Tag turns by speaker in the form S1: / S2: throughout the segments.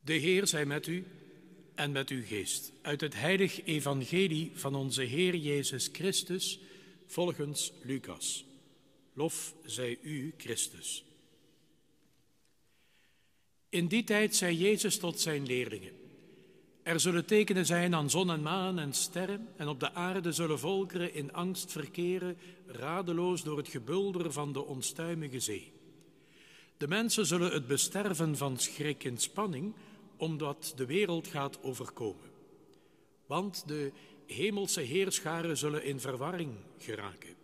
S1: De Heer zij met u en met uw geest. Uit het heilig evangelie van onze Heer Jezus Christus, volgens Lucas. Lof zij u, Christus. In die tijd zei Jezus tot zijn leerlingen: er zullen tekenen zijn aan zon en maan en sterren, en op de aarde zullen volkeren in angst verkeren, radeloos door het gebulder van de onstuimige zee. De mensen zullen het besterven van schrik en spanning, omdat de wereld gaat overkomen. Want de hemelse heerscharen zullen in verwarring geraken.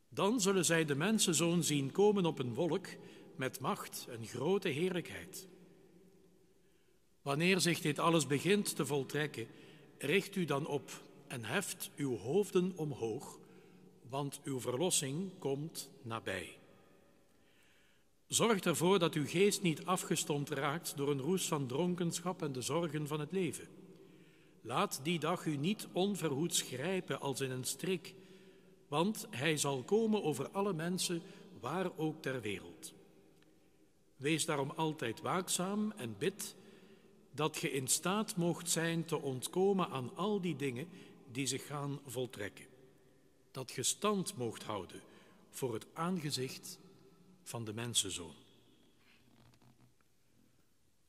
S1: Dan zullen zij de mensenzoon zien komen op een wolk met macht en grote heerlijkheid. Wanneer zich dit alles begint te voltrekken, richt u dan op en heft uw hoofden omhoog, want uw verlossing komt nabij. Zorg ervoor dat uw geest niet afgestompt raakt door een roes van dronkenschap en de zorgen van het leven. Laat die dag u niet onverhoeds grijpen als in een strik, want hij zal komen over alle mensen, waar ook ter wereld. Wees daarom altijd waakzaam en bid dat ge in staat moogt zijn te ontkomen aan al die dingen die zich gaan voltrekken. Dat ge stand moogt houden voor het aangezicht van de mensenzoon.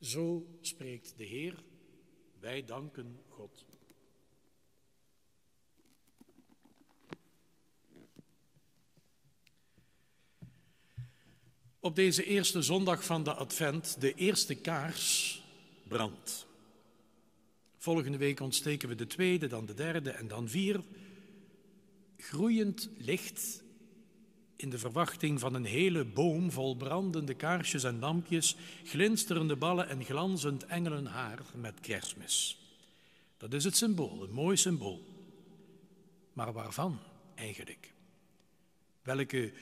S1: Zo spreekt de Heer, wij danken God. Op deze eerste zondag van de Advent, de eerste kaars brandt. Volgende week ontsteken we de tweede, dan de derde en dan vier. Groeiend licht in de verwachting van een hele boom vol brandende kaarsjes en lampjes, glinsterende ballen en glanzend engelenhaar met Kerstmis. Dat is het symbool, een mooi symbool. Maar waarvan eigenlijk? Welke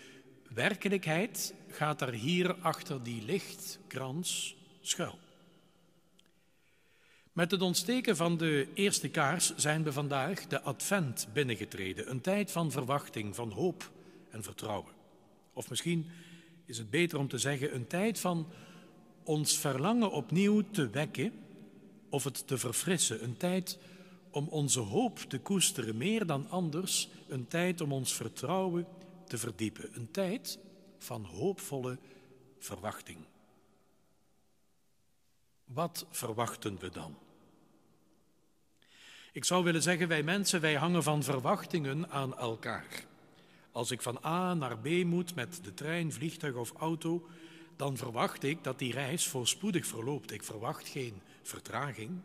S1: werkelijkheid gaat er hier achter die lichtkrans schuil? Met het ontsteken van de eerste kaars zijn we vandaag de Advent binnengetreden. Een tijd van verwachting, van hoop en vertrouwen. Of misschien is het beter om te zeggen een tijd van ons verlangen opnieuw te wekken of het te verfrissen. Een tijd om onze hoop te koesteren, meer dan anders. Een tijd om ons vertrouwen te verdiepen. Een tijd van hoopvolle verwachting. Wat verwachten we dan? Ik zou willen zeggen, wij mensen, wij hangen van verwachtingen aan elkaar. Als ik van A naar B moet met de trein, vliegtuig of auto, dan verwacht ik dat die reis voorspoedig verloopt. Ik verwacht geen vertraging.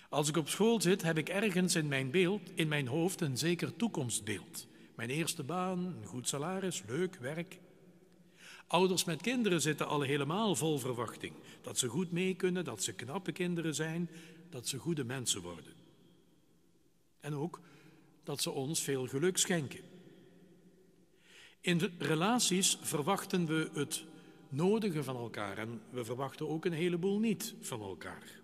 S1: Als ik op school zit, heb ik ergens in mijn hoofd een zeker toekomstbeeld. Mijn eerste baan, een goed salaris, leuk werk. Ouders met kinderen zitten al helemaal vol verwachting. Dat ze goed mee kunnen, dat ze knappe kinderen zijn, dat ze goede mensen worden. En ook dat ze ons veel geluk schenken. In de relaties verwachten we het nodige van elkaar en we verwachten ook een heleboel niet van elkaar.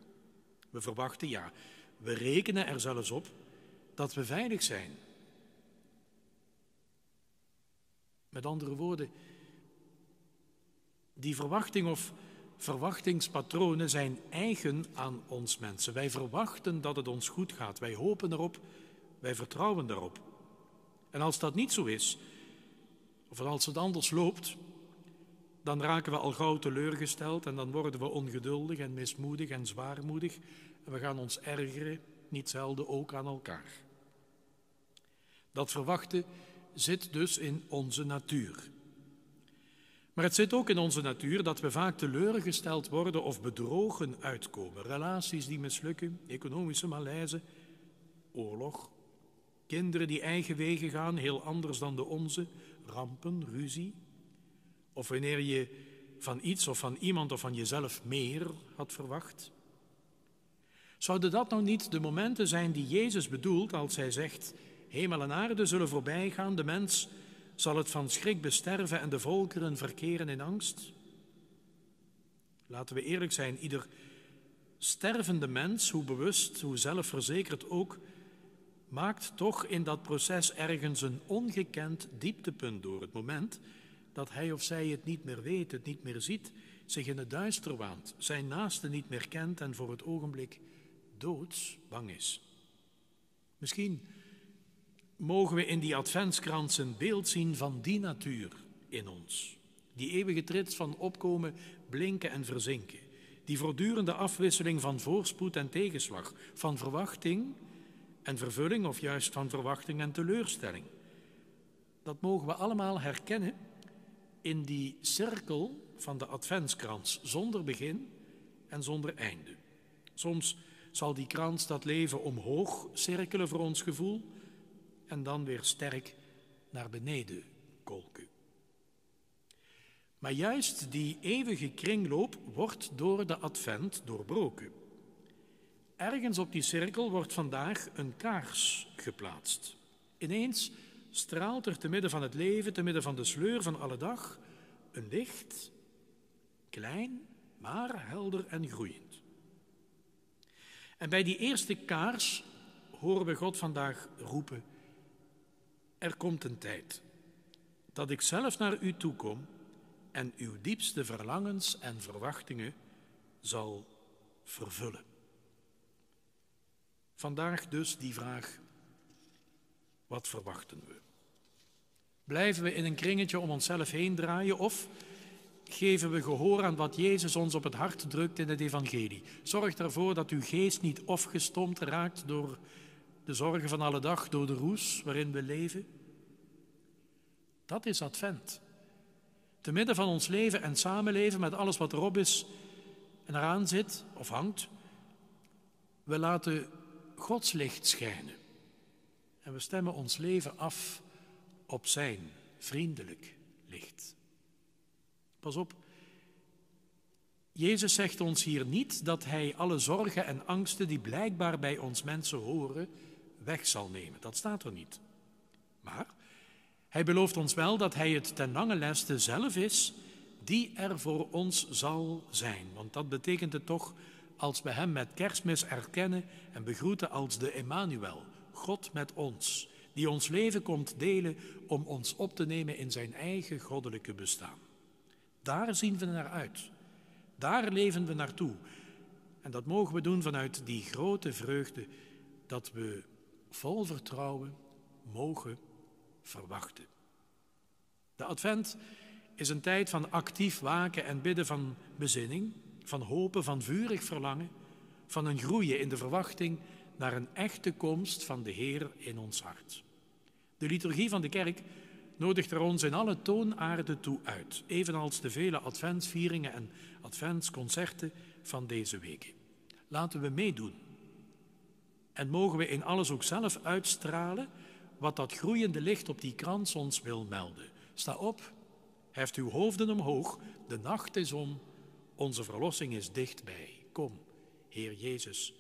S1: We verwachten, ja, we rekenen er zelfs op dat we veilig zijn. Met andere woorden, die verwachting of verwachtingspatronen zijn eigen aan ons mensen. Wij verwachten dat het ons goed gaat. Wij hopen erop, wij vertrouwen daarop. En als dat niet zo is, of als het anders loopt, dan raken we al gauw teleurgesteld en dan worden we ongeduldig en mismoedig en zwaarmoedig. En we gaan ons ergeren, niet zelden ook aan elkaar. Dat verwachten zit dus in onze natuur. Maar het zit ook in onze natuur dat we vaak teleurgesteld worden of bedrogen uitkomen. Relaties die mislukken, economische malaise, oorlog. Kinderen die eigen wegen gaan, heel anders dan de onze, rampen, ruzie. Of wanneer je van iets of van iemand of van jezelf meer had verwacht. Zouden dat nou niet de momenten zijn die Jezus bedoelt als hij zegt: hemel en aarde zullen voorbij gaan, de mens zal het van schrik besterven en de volkeren verkeren in angst? Laten we eerlijk zijn, ieder stervende mens, hoe bewust, hoe zelfverzekerd ook, maakt toch in dat proces ergens een ongekend dieptepunt door. Het moment dat hij of zij het niet meer weet, het niet meer ziet, zich in het duister waant, zijn naaste niet meer kent en voor het ogenblik doodsbang is. Misschien mogen we in die adventskrans een beeld zien van die natuur in ons. Die eeuwige trits van opkomen, blinken en verzinken. Die voortdurende afwisseling van voorspoed en tegenslag, van verwachting en vervulling of juist van verwachting en teleurstelling. Dat mogen we allemaal herkennen in die cirkel van de adventskrans, zonder begin en zonder einde. Soms zal die krans dat leven omhoog cirkelen voor ons gevoel en dan weer sterk naar beneden kolken. Maar juist die eeuwige kringloop wordt door de advent doorbroken. Ergens op die cirkel wordt vandaag een kaars geplaatst. Ineens straalt er te midden van het leven, te midden van de sleur van alle dag, een licht, klein, maar helder en groeiend. En bij die eerste kaars horen we God vandaag roepen: er komt een tijd dat ik zelf naar u toekom en uw diepste verlangens en verwachtingen zal vervullen. Vandaag dus die vraag: wat verwachten we? Blijven we in een kringetje om onszelf heen draaien of geven we gehoor aan wat Jezus ons op het hart drukt in het evangelie? Zorg ervoor dat uw geest niet afgestompt raakt door de zorgen van alle dag, door de roes waarin we leven. Dat is advent. Te midden van ons leven en samenleven met alles wat erop is en eraan zit of hangt, we laten Gods licht schijnen. En we stemmen ons leven af op zijn vriendelijk licht. Pas op, Jezus zegt ons hier niet dat hij alle zorgen en angsten die blijkbaar bij ons mensen horen, weg zal nemen. Dat staat er niet. Maar hij belooft ons wel dat hij het ten lange leste zelf is die er voor ons zal zijn. Want dat betekent het toch als we hem met Kerstmis erkennen en begroeten als de Emmanuel, God met ons, die ons leven komt delen om ons op te nemen in zijn eigen goddelijke bestaan. Daar zien we naar uit. Daar leven we naartoe. En dat mogen we doen vanuit die grote vreugde dat we vol vertrouwen mogen verwachten. De advent is een tijd van actief waken en bidden, van bezinning, van hopen, van vurig verlangen, van een groeien in de verwachting naar een echte komst van de Heer in ons hart. De liturgie van de kerk nodigt er ons in alle toonaarden toe uit, evenals de vele adventsvieringen en adventsconcerten van deze weken. Laten we meedoen. En mogen we in alles ook zelf uitstralen wat dat groeiende licht op die krans ons wil melden. Sta op, heft uw hoofden omhoog, de nacht is om, onze verlossing is dichtbij. Kom, Heer Jezus,